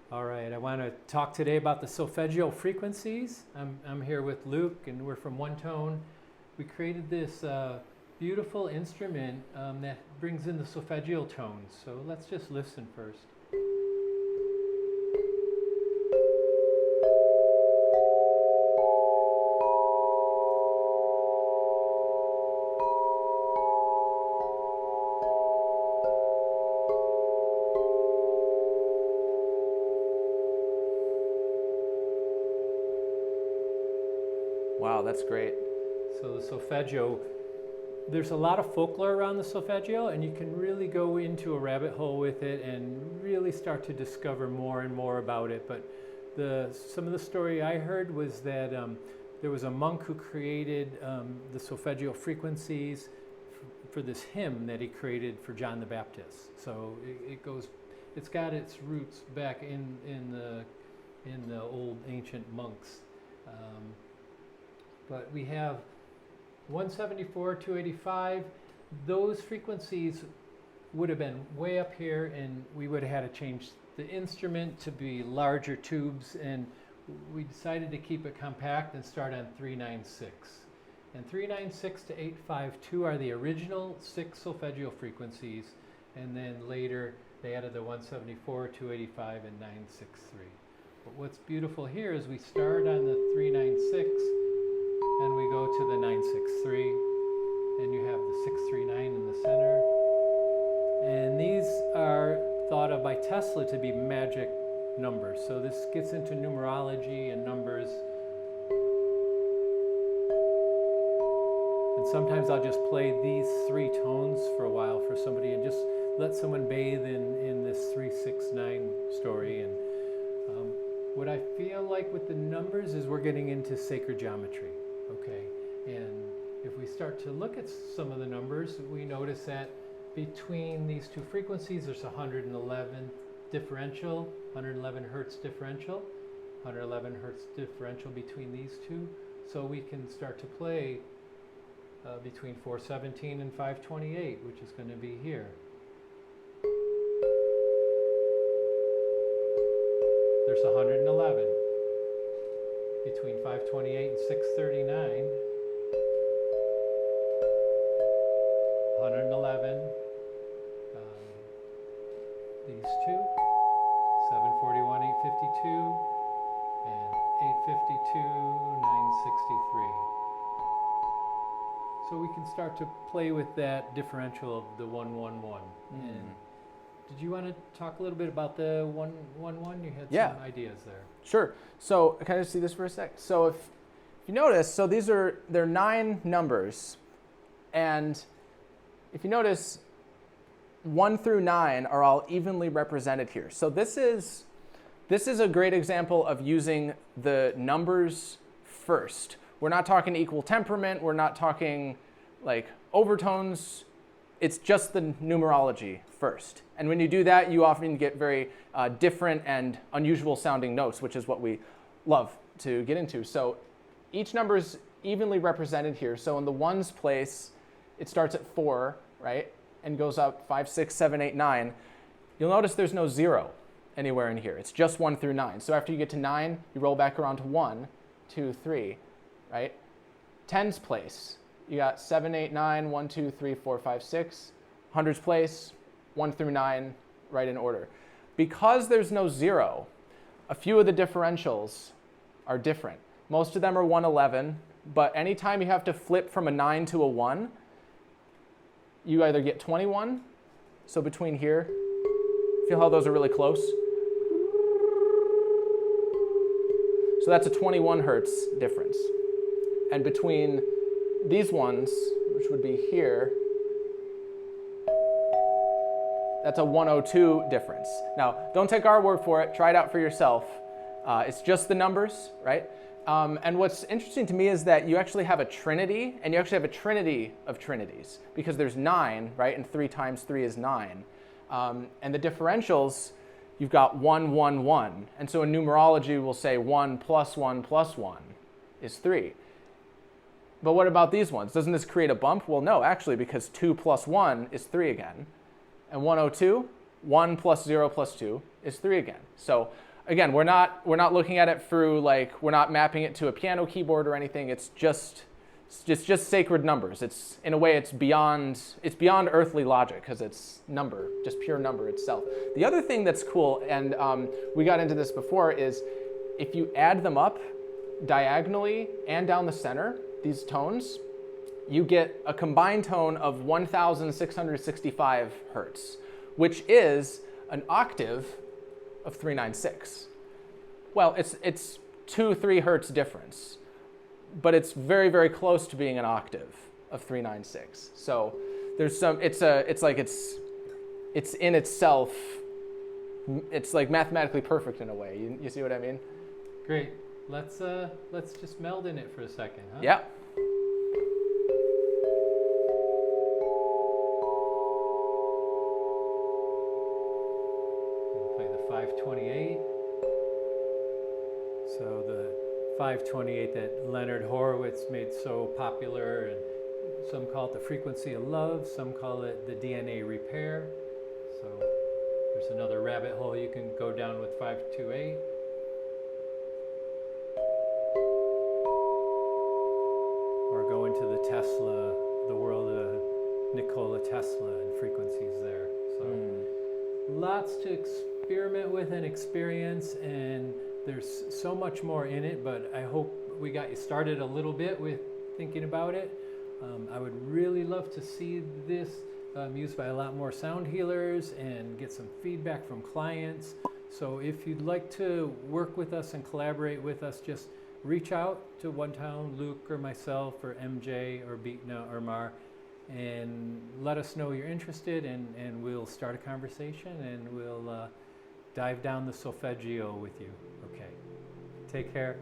All right, I want to talk today about the solfeggio frequencies. I'm here with Luke, and we're from One Tone. We created this beautiful instrument that brings in the solfeggio tones. So let's just listen first. Wow, that's great. So the solfeggio, there's a lot of folklore around the solfeggio, and you can really go into a rabbit hole with it and really start to discover more and more about it. But some of the story I heard was that there was a monk who created the solfeggio frequencies for this hymn that he created for John the Baptist. So it's got its roots back in the old ancient monks. But we have 174, 285, those frequencies would have been way up here, and we would have had to change the instrument to be larger tubes, and we decided to keep it compact and start on 396. And 396 to 852 are the original 6 solfeggio frequencies, and then later they added the 174, 285, and 963. But what's beautiful here is we start on the 396, and we go to the 963, and you have the 639 in the center. And these are thought of by Tesla to be magic numbers. So this gets into numerology and numbers. And sometimes I'll just play these 3 tones for a while for somebody and just let someone bathe in this 369 story. And what I feel like with the numbers is we're getting into sacred geometry. Okay, and if we start to look at some of the numbers, we notice that between these 2 frequencies, there's 111 differential, 111 hertz differential, 111 hertz differential between these 2. So we can start to play between 417 and 528, which is going to be here. There's 111. Between 528 and 639, 111, these 2, 741, 852, and 852, 963. So we can start to play with that differential of the 111. And did you want to talk a little bit about the 111? You had some ideas there. Sure. So can I just see this for a sec? So if you notice, so they're 9 numbers, and if you notice, 1 through 9 are all evenly represented here. So this is a great example of using the numbers first. We're not talking equal temperament. We're not talking like overtones. It's just the numerology first. And when you do that, you often get very different and unusual sounding notes, which is what we love to get into. So each number is evenly represented here. So in the ones place, it starts at 4, right? And goes up 5, 6, 7, 8, 9. You'll notice there's no 0 anywhere in here. It's just 1 through 9. So after you get to 9, you roll back around to 1, 2, 3, right? Tens place, you got 7, 8, 9, 1, 2, 3, 4, 5, 6. Hundreds place, 1 through 9, right in order. Because there's no 0, a few of the differentials are different. Most of them are 111, but anytime you have to flip from a 9 to a 1, you either get 21, so between here, feel how those are really close? So that's a 21 hertz difference. And between these ones, which would be here, that's a 102 difference. Now, don't take our word for it. Try it out for yourself. It's just the numbers, right? And what's interesting to me is that you actually have a trinity, and you actually have a trinity of trinities, because there's 9, right? And 3 times 3 is 9. And the differentials, you've got 1, 1, 1. And so in numerology, we'll say 1 plus 1 plus 1 is 3. But what about these ones? Doesn't this create a bump? Well, no, actually, because 2 plus 1 is 3 again. And 102, 1 plus 0 plus 2 is 3 again. So again, we're not looking at it through, like, we're not mapping it to a piano keyboard or anything. It's just sacred numbers. It's, in a way, it's beyond earthly logic because it's number, just pure number itself. The other thing that's cool, and we got into this before, is if you add them up diagonally and down the center, these tones, you get a combined tone of 1,665 hertz, which is an octave of 396. Well, it's 2-3 hertz difference, but it's very, very close to being an octave of 396. So there's some, it's in itself, it's like mathematically perfect in a way. You see what I mean? Great. Let's just meld in it for a second, huh? Yeah. We'll play the 528. So the 528 that Leonard Horowitz made so popular, and some call it the frequency of love, some call it the DNA repair. So there's another rabbit hole you can go down with 528. Or go into the Tesla, the world of Nikola Tesla and frequencies there. So lots to experiment with and experience, and there's so much more in it, but I hope we got you started a little bit with thinking about it. I would really love to see this used by a lot more sound healers and get some feedback from clients. So if you'd like to work with us and collaborate with us, just reach out to One Town, Luke or myself or MJ or Beatna or Mar, and let us know you're interested, and we'll start a conversation, and we'll dive down the Solfeggio with you. Okay. Take care.